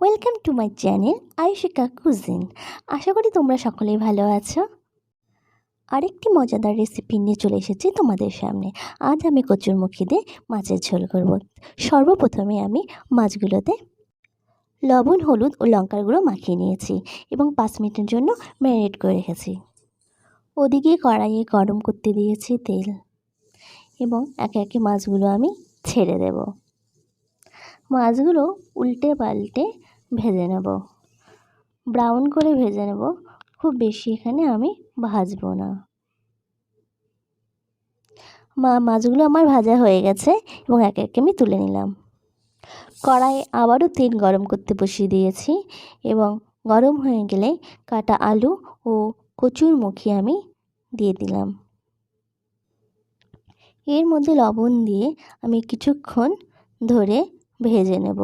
Welcome to my channel Ayushika Kujin. আশা করি তোমরা সকলেই ভালো আছো। আরেকটি মজাদার রেসিপি নিয়ে চলে এসেছি তোমাদের সামনে। আজ আমি কচুরমুখী দিয়ে মাছের ঝোল করব। সর্বপ্রথমে আমি মাছগুলোতে লবণ, হলুদ ও লঙ্কার গুঁড়ো মাখিয়ে নিয়েছি এবং 5 মিনিটের জন্য ম্যারিনেট করে রেখেছি। ওদিকে কড়াইয়ে গরম করতে দিয়েছি তেল এবং একে একে মাছগুলো আমি ছেড়ে দেব। মাছগুলো উল্টে পাল্টে ভেজে নেব, ব্রাউন করে ভেজে নেব। খুব বেশি এখানে আমি ভাজবো না। মাছগুলো আমার ভাজা হয়ে গেছে এবং একে একে আমি তুলে নিলাম। কড়াইয়ে আবারও তেল গরম করতে বসিয়ে দিয়েছি এবং গরম হয়ে গেলে কাটা আলু ও কচুরমুখী আমি দিয়ে দিলাম। এর মধ্যে লবণ দিয়ে আমি কিছুক্ষণ ধরে ভেজে নেব।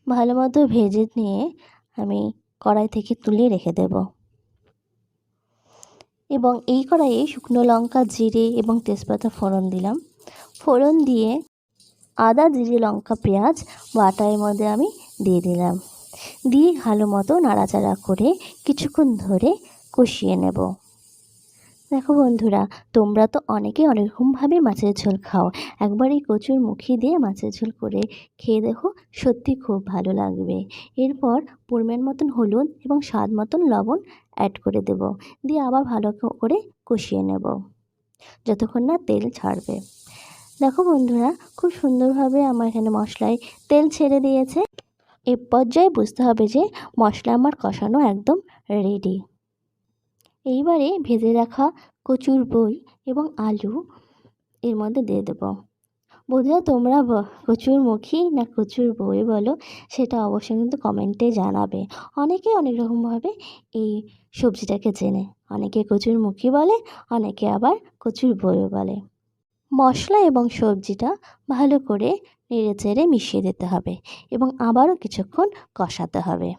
ভালো মতো ভেজে নিয়ে আমি কড়াই থেকে তুলে রেখে দেব এবং এই কড়াইয়ে শুকনো লঙ্কা, জিরে এবং তেজপাতা ফোড়ন দিলাম। ফোড়ন দিয়ে আদা, জিরে, লঙ্কা, পেঁয়াজ বাটা এর মধ্যে আমি দিয়ে দিলাম। দিয়ে ভালো মতো নাড়াচাড়া করে কিছুক্ষণ ধরে কষিয়ে নেব। দেখো বন্ধুরা, তোমরা তো অনেকে অনেক রকমভাবে মাছের ঝোল খাও। একবার এই কচুরমুখী দিয়ে মাছের ঝোল করে খেয়ে দেখো, সত্যি খুব ভালো লাগবে। এরপর পরিমাণ মতন হলুদ এবং স্বাদ মতন লবণ অ্যাড করে দেব। দিয়ে আবার ভালো করে কষিয়ে নেব যতক্ষণ না তেল ছাড়বে। দেখো বন্ধুরা, খুব সুন্দরভাবে আমার এখানে মশলায় তেল ছেড়ে দিয়েছে। এ পর্যায়ে বুঝতে হবে যে মশলা আমার কষানো একদম রেডি। এইবারে ভেজে রাখা কচুর বই এবং আলু এর মধ্যে দিয়ে দেবো। বন্ধুরা, তোমরা কচুরমুখী না কচুর বই বলো, সেটা অবশ্যই কিন্তু কমেন্টে জানাবে। অনেকে অনেক রকমভাবে এই সবজিটাকে চেনে। অনেকে কচুরমুখী বলে, অনেকে আবার কচুর বইও বলে। মশলা এবং সবজিটা ভালো করে নেড়েচেড়ে মিশিয়ে দিতে হবে এবং আবারও কিছুক্ষণ কষাতে হবে।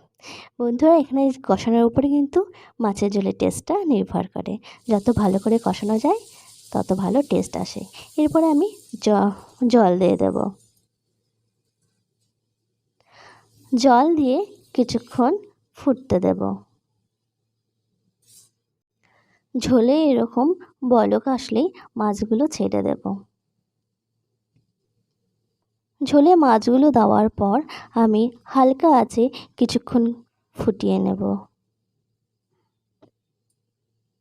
বন্ধুরা, এখানে কষানোর উপরে কিন্তু মাছের ঝোলের টেস্টটা নির্ভর করে। যত ভালো করে কষানো যায় তত ভালো টেস্ট আসে। এরপরে আমি জল দিয়ে দেব। জল দিয়ে কিছুক্ষণ ফুটতে দেব। ঝোলে এরকম বলক আসলেই মাছগুলো ছেড়ে দেব। ঝোলে মাছগুলো দেওয়ার পর আমি হালকা আঁচে কিছুক্ষণ ফুটিয়ে নেব।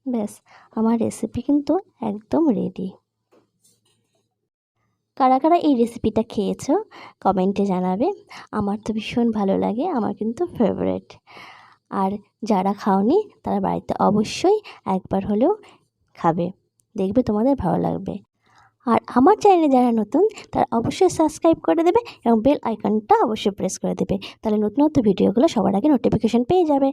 ব্যাস, আমার রেসিপি কিন্তু একদম রেডি। কারা কারা এই রেসিপিটা খেয়েছো কমেন্টে জানাবে। আমার তো ভীষণ ভালো লাগে, আমার কিন্তু ফেভারিট। আর যারা খাওনি তারা বাড়িতে অবশ্যই একবার হলেও খাবে, দেখবে তোমাদের ভালো লাগবে। আর আমার চ্যানেলে যারা নতুন তারা অবশ্যই সাবস্ক্রাইব করে দেবে এবং বেল আইকনটা অবশ্যই প্রেস করে দেবে, তাহলে নতুন নতুন ভিডিওগুলো সবার আগে নোটিফিকেশন পেয়ে যাবে।